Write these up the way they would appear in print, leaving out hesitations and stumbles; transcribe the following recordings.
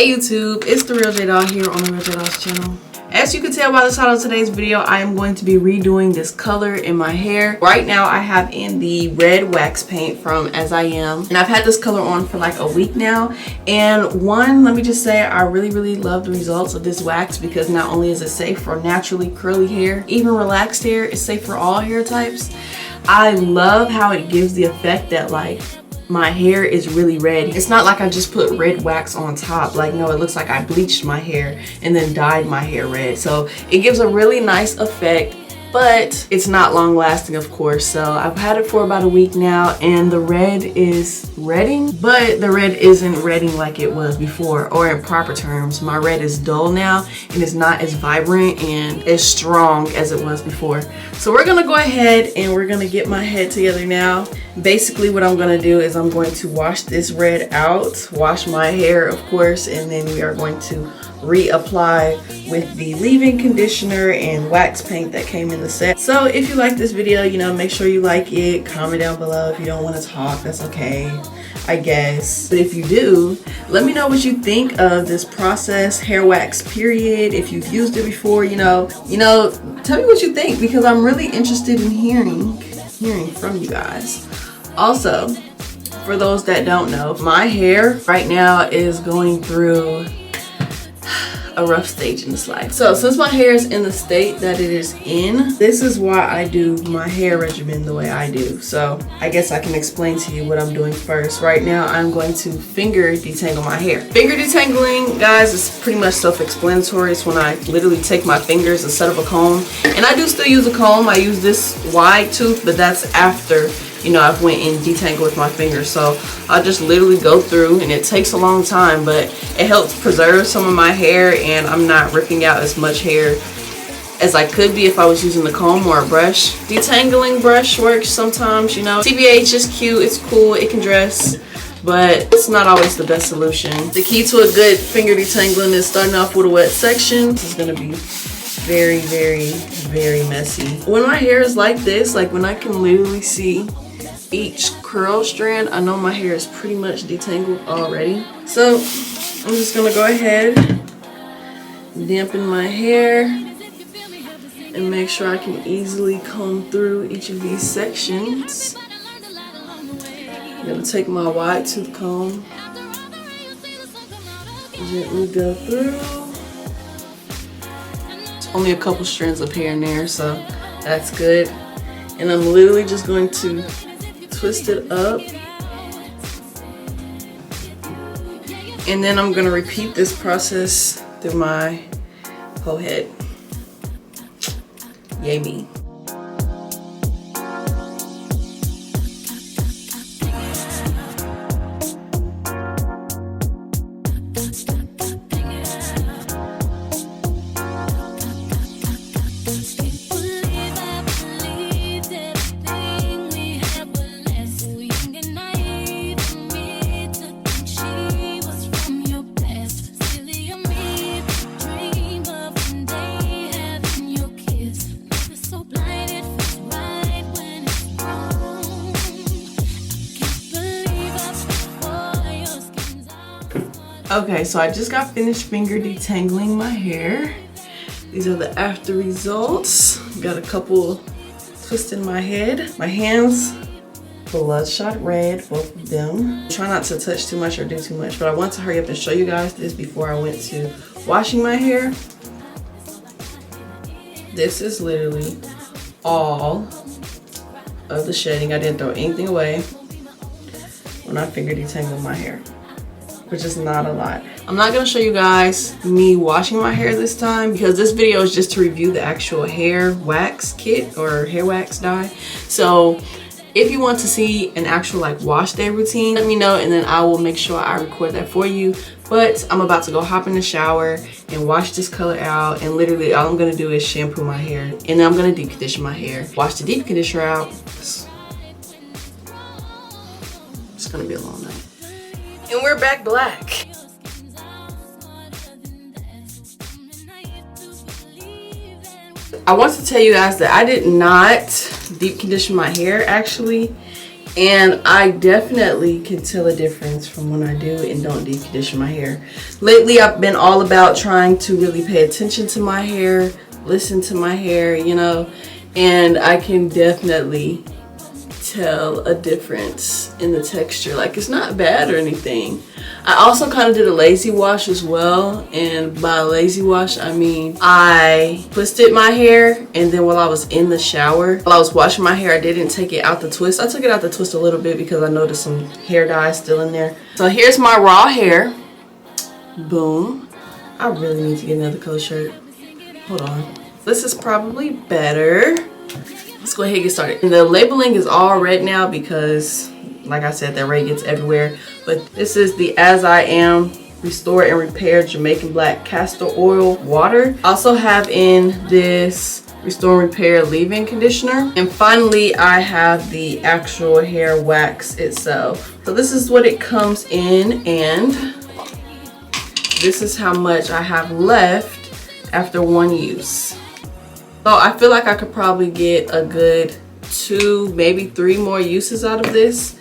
Hey YouTube, it's the Real J Doll here on the Real J Doll's channel. As you can tell by the title of today's video, I am going to be redoing this color in my hair. Right now I have in the red wax paint from As I Am, and I've had this color on for like a week now. And let me just say, I really love the results of this wax because not only is it safe for naturally curly hair, even relaxed hair, it's safe for all hair types. I love how it gives the effect that like my hair is really red. It's not like I just put red wax on top. Like, no, it looks like I bleached my hair and then dyed my hair red. So it gives a really nice effect, but it's not long lasting, of course. So I've had it for about a week now, and the red is redding, but the red isn't redding like it was before, or in proper terms, my red is dull now and it's not as vibrant and as strong as it was before. So we're gonna go ahead and we're gonna get my head together now. Basically what I'm gonna do is I'm going to wash this red out, wash my hair of course, and then we are going to reapply with the leave-in conditioner and wax paint that came in the set. So if you like this video, you know, make sure you like it, comment down below. If you don't want to talk, that's okay, I guess. But if you do, let me know what you think of this process, hair wax period. If you've used it before, you know, tell me what you think, because I'm really interested in hearing from you guys. Also, for those that don't know, my hair right now is going through a rough stage in its life. So since my hair is in the state that it is in, this is why I do my hair regimen the way I do. So I guess I can explain to you what I'm doing first. Right now I'm going to finger detangle my hair. Finger detangling, guys, is pretty much self-explanatory. It's when I literally take my fingers instead of a comb, and I do still use a comb. I use this wide tooth, but that's after, you know, I've went and detangled with my fingers. So I'll just literally go through, and it takes a long time, but it helps preserve some of my hair, and I'm not ripping out as much hair as I could be if I was using the comb or a brush. Detangling brush works sometimes, you know. TBH is cute, it's cool, it can dress, but it's not always the best solution. The key to a good finger detangling is starting off with a wet section. This is gonna be very messy. When my hair is like this, like when I can literally see each curl strand, I know my hair is pretty much detangled already. So I'm just gonna go ahead, dampen my hair, and make sure I can easily comb through each of these sections. I'm gonna take my wide tooth comb, gently go through. It's only a couple strands of hair in there, so that's good. And I'm literally just going to twist it up, and then I'm gonna repeat this process through my whole head. Yay me. Okay, so I just got finished finger detangling my hair. These are the after results. Got a couple twists in my head. My hands, bloodshot red, both of them. Try not to touch too much or do too much, but I want to hurry up and show you guys this before I went to washing my hair. This is literally all of the shedding. I didn't throw anything away when I finger detangled my hair, which is not a lot. I'm not gonna show you guys me washing my hair this time because this video is just to review the actual hair wax kit or hair wax dye. So if you want to see an actual like wash day routine, let me know, and then I will make sure I record that for you. But I'm about to go hop in the shower and wash this color out, and literally all I'm gonna do is shampoo my hair, and then I'm gonna deep condition my hair. Wash the deep conditioner out. It's gonna be a long night. And we're back black. I want to tell you guys that I did not deep condition my hair actually, And I definitely can tell a difference from when I do and don't deep condition my hair. Lately, I've been all about trying to really pay attention to my hair, listen to my hair, you know, and I can definitely tell a difference in the texture. Like, it's not bad or anything. I also kind of did a lazy wash as well, and by a lazy wash I mean I twisted my hair, and then while I was in the shower, while I was washing my hair, I didn't take it out the twist. I took it out the twist a little bit because I noticed some hair dye still in there. So here's my raw hair. Boom. I really need to get another color shirt. Hold on. This is probably better. Let's go ahead and get started. And the labeling is all red now because, like I said, that red gets everywhere. But this is the As I Am Restore and Repair Jamaican Black Castor Oil Water. I also have in this Restore and Repair leave-in conditioner. And finally, I have the actual hair wax itself. So this is what it comes in, and this is how much I have left after one use. So I feel like I could probably get a good 2, maybe 3 more uses out of this.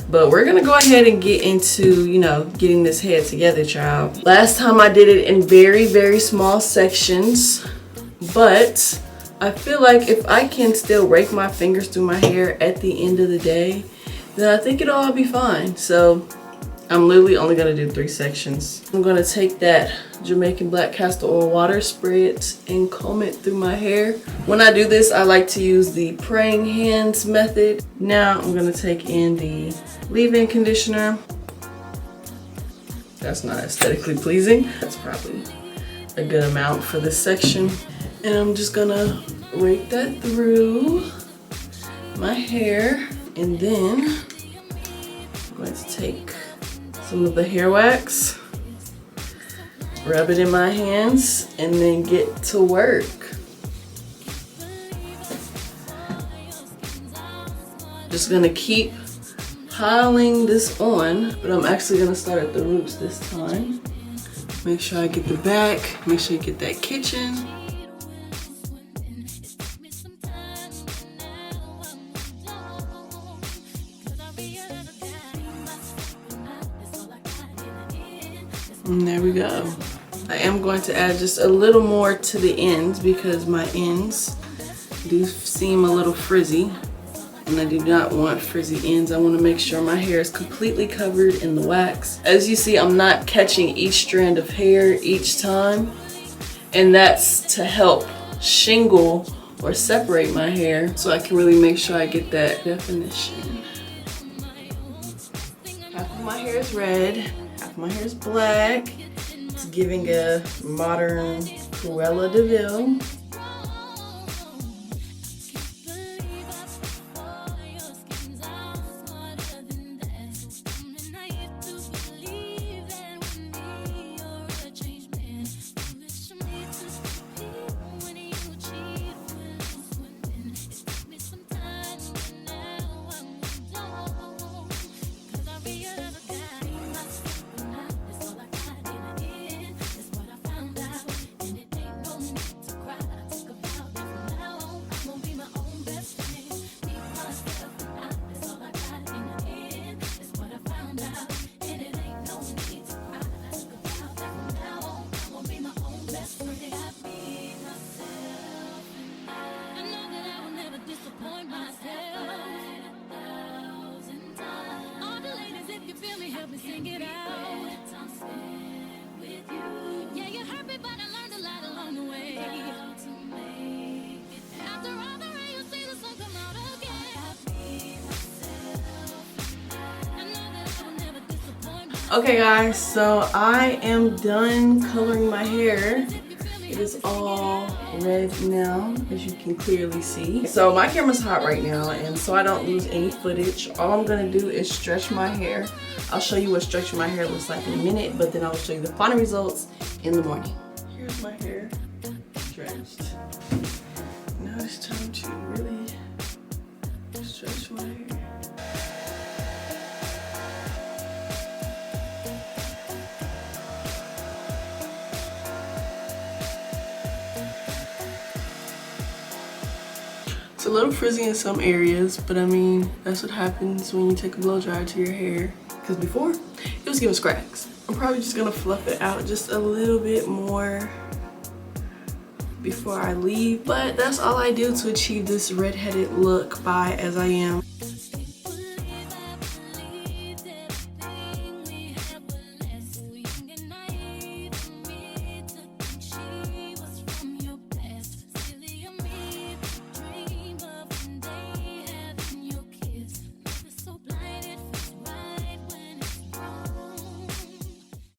But we're gonna go ahead and get into, you know, getting this head together, child. Last time I did it in very, very small sections. But I feel like if I can still rake my fingers through my hair at the end of the day, then I think it'll all be fine. So I'm literally only gonna do 3 sections. I'm gonna take that Jamaican Black Castor Oil water, spray it, and comb it through my hair. When I do this, I like to use the praying hands method. Now I'm gonna take in the leave-in conditioner. That's not aesthetically pleasing. That's probably a good amount for this section. And I'm just gonna rake that through my hair, and then I'm going to take some of the hair wax, rub it in my hands, and then get to work. Just gonna keep piling this on, but I'm actually gonna start at the roots this time. Make sure I get the back, make sure you get that kitchen. And there we go. I am going to add just a little more to the ends because my ends do seem a little frizzy, and I do not want frizzy ends. I want to make sure my hair is completely covered in the wax. As you see, I'm not catching each strand of hair each time, and that's to help shingle or separate my hair so I can really make sure I get that definition. Half of my hair is red, my hair is black. It's giving a modern Cruella de Vil. Okay guys, so I am done coloring my hair. It is all red now, as you can clearly see. So my camera's hot right now, and so I don't lose any footage, all I'm gonna do is stretch my hair. I'll show you what stretching my hair looks like in a minute, but then I'll show you the final results in the morning. Here's my hair stretched. Now it's time to really stretch my hair. a little frizzy in some areas, but I mean, that's what happens when you take a blow dryer to your hair. Because before, it was giving scrags. I'm probably just gonna fluff it out just a little bit more before I leave, but that's all I do to achieve this redheaded look by As I Am.